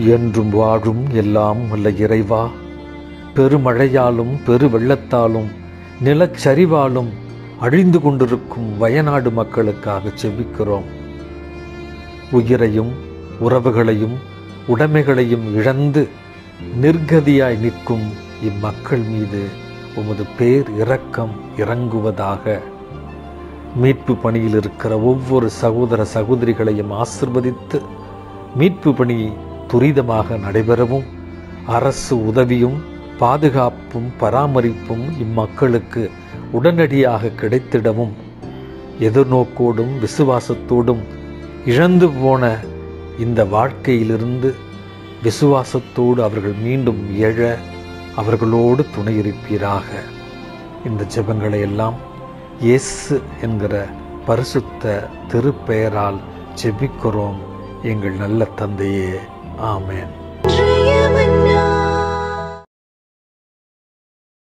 என்றும் வாழும் எல்லாம் வல்ல இறைவா, பெருமழையாலும் பெரு வெள்ளத்தாலும் நிலச்சரிவாலும் அழிந்து கொண்டிருக்கும் வயநாடு மக்களுக்காக செபிக்கிறோம். உயிரையும் உறவுகளையும் உடைமைகளையும் இழந்து நிர்கதியாய் நிற்கும் இம்மக்கள் மீது உமது பேர் இரக்கம் இறங்குவதாக. மீட்பு பணியில் இருக்கிற ஒவ்வொரு சகோதர சகோதரிகளையும் ஆசிர்வதித்து மீட்பு பணி துரிதமாக நடைபெறவும், அரசு உதவியும் பாதுகாப்பும் பராமரிப்பும் இம்மக்களுக்கு உடனடியாக கிடைத்திடவும், எதிர்நோக்கோடும் விசுவாசத்தோடும் இழந்து போன இந்த வாழ்க்கையிலிருந்து விசுவாசத்தோடு அவர்கள் மீண்டும் எழ அவர்களோடு துணையிருப்பீராக. இந்த ஜெபங்களை எல்லாம் இயேசு என்கிற பரிசுத்த திருப்பெயரால் ஜெபிக்கிறோம் எங்கள் நல்ல தந்தையே. ஆமென்.